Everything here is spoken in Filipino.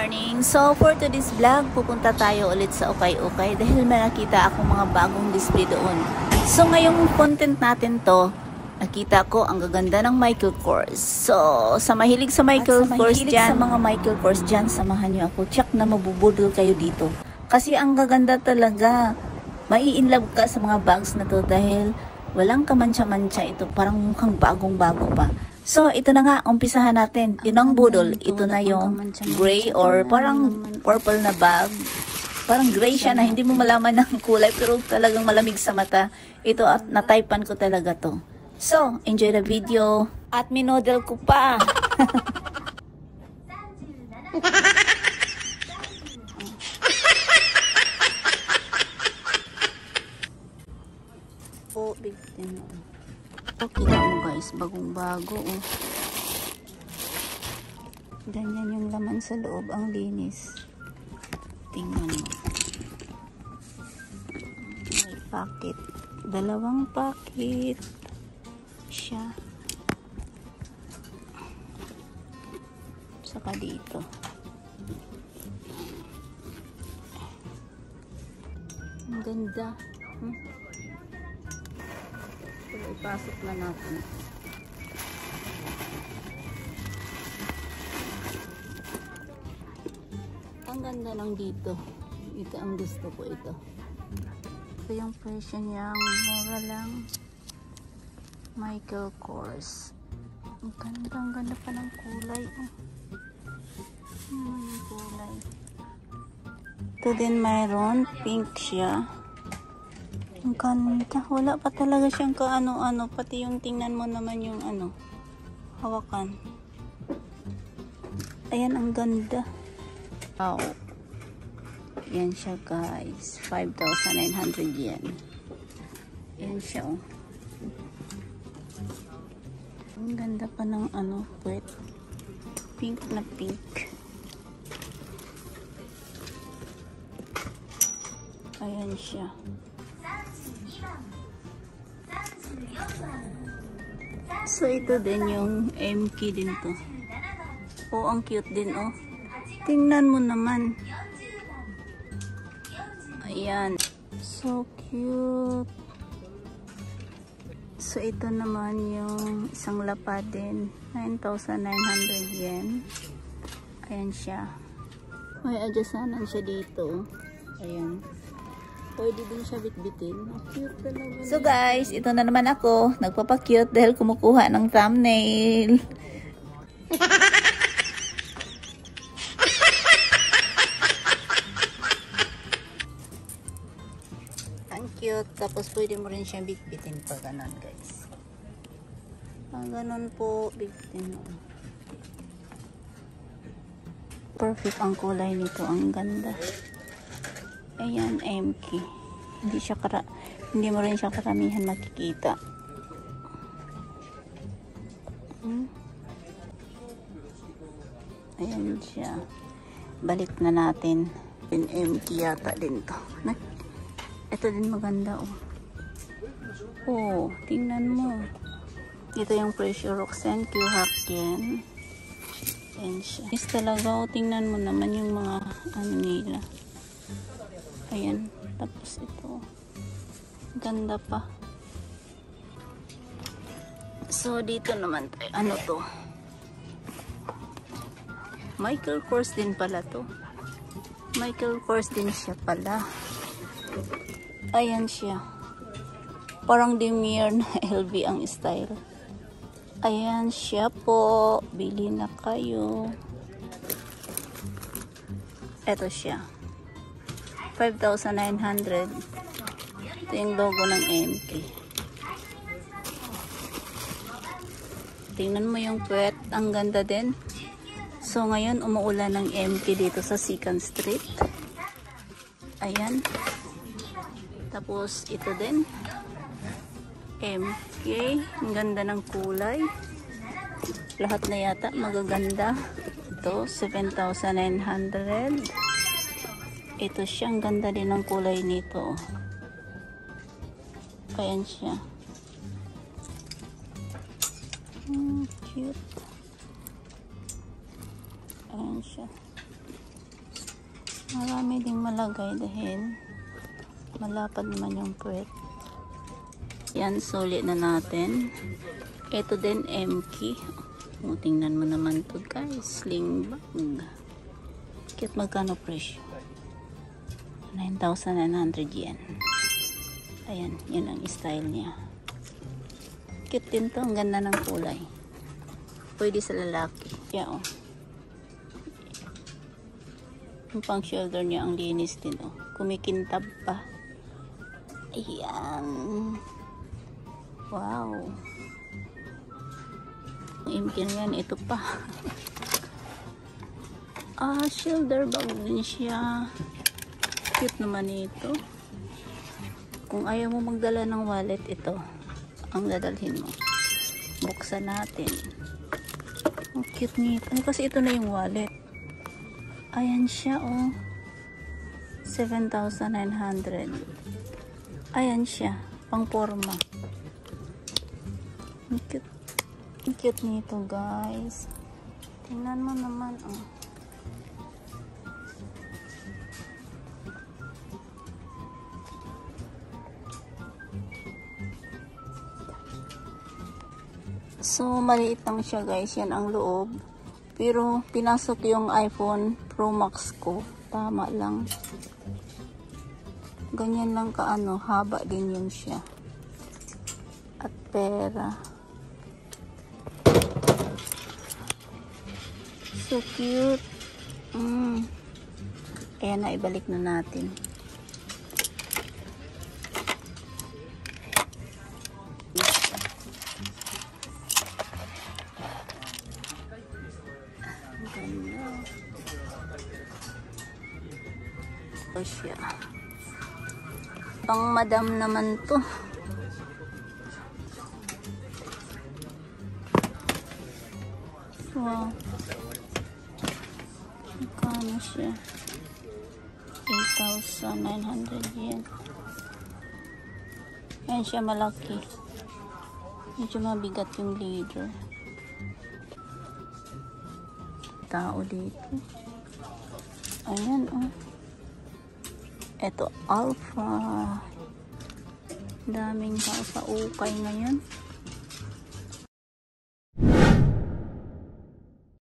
morning! So for today's vlog, pupunta tayo ulit sa Ukay-Ukay dahil may nakita akong mga bagong display doon. So ngayong content natin to, nakita ko ang gaganda ng Michael Kors. So sa mahilig sa Michael Kors dyan, sa mga Michael Kors dyan, samahan niyo ako. Check na mabubudol kayo dito. Kasi ang gaganda talaga. Mai-inlove ka sa mga bags na to dahil walang kamantsa-mantsa ito. Parang mukhang bagong-bago pa. So, ito na nga, umpisahan natin. Yun ang budol. Ito na yung gray or parang purple na bag. Parang gray siya na hindi mo malaman ng kulay pero talagang malamig sa mata. Ito at natypan ko talaga to. So, enjoy the video. At minodel ko pa. Oh, big thing. Okay mo guys, bagong-bago oh. Ganyan yung laman sa loob, ang linis. Tingnan mo. May packet. Dalawang packet siya. Saka dito. Ang ganda. Ipasok na natin. Ang ganda lang dito. Ito ang gusto ko ito. Ito yung presyo niya. Mura lang. Michael Kors. Ang ganda pa ng kulay. Yung kulay. Ito din mayroon. Pink siya. Ang ganda. Wala pa talaga siyang kaano-ano. Pati yung tingnan mo naman yung ano. Hawakan. Ayan, ang ganda. Wow. Yan siya guys. 5,900 yen. Yan siya oh. Ang ganda pa ng ano. Puwet. Pink na pink. Ayan siya. So, ito din yung MK din to. Oh, ang cute din, oh. Tingnan mo naman. Ayan. So cute. So, ito naman yung isang lapad din. 9,900 yen. Ayan siya. May adjasanan siya dito. Ayan. Pwede din siya bitbitin. Cute talaga. So guys, ito na naman ako. Nagpapakute dahil kumukuha ng thumbnail. Ang cute. Tapos pwede mo rin siyang bitbitin pa ganon guys. Pag ganon po, bitbitin mo. Perfect ang kulay nito. Ang ganda. Ayan, MK. Hindi mo rin siya karamihan makikita. Ayan siya. Balik na natin. MK yata din to. Ito din maganda oh. Oh, tingnan mo. Ito yung presyo Roxanne Q Hakken. Ayan siya. Is talaga oh, tingnan mo naman yung mga ano nila. Ayan, tapos ito ganda pa. So dito naman tayo, ano to, Michael Kors din pala to. Michael Kors din siya pala. Ayan siya, parang Demier na LV ang style. Ayan siya po, bili na kayo. Ito siya, 5,900. Ito yung logo ng MK. Tingnan mo yung puwet. Ang ganda din. So, ngayon, umuulan ng MK dito sa 2nd Street. Ayan. Tapos, ito din. MK. Ang ganda ng kulay. Lahat na yata magaganda. Ito, 7,900. Ito siya, ang ganda din ng kulay nito. Ayan siya. Cute. Ayan siya. Marami ding malagay dahil malapad naman yung puwet. Yan, sulit na natin. Ito din, MK. Tingnan mo naman to guys. Sling bag. Cute, magkano presyo? 9,900 yen. Ayan, yun ang style niya. Cute din to. Ang ganda ng kulay. Pwede sa lalaki. Yan, oh. Yung pang shoulder niya, ang linis din, oh. Kumikintab pa. Ayan. Wow. Ang imkin yan, ito pa. Shoulder bag din siya. Cute naman ito. Kung ayaw mo magdala ng wallet, ito ang dadalhin mo. Buksan natin. Ang cute nito. Kasi ito na yung wallet. Ayan siya, oh. 7,900. Ayan siya. Pang forma. Ang cute. Ang cute nito, guys. Tingnan mo naman, oh. So, maliit lang siya, guys. Yan ang loob. Pero, pinasok yung iPhone Pro Max ko. Tama lang. Ganyan lang kaano. Haba din yun siya. At pera. So cute. Kaya na, ibalik na natin. Ito siya. Pang madam naman to. Wow. Magkano siya? 8,900 yen. Ayan siya, malaki. Medyo mabigat yung leader. Tao dito. Ayan, oh. Ito, Alpha. Daming tao sa ukay ngayon.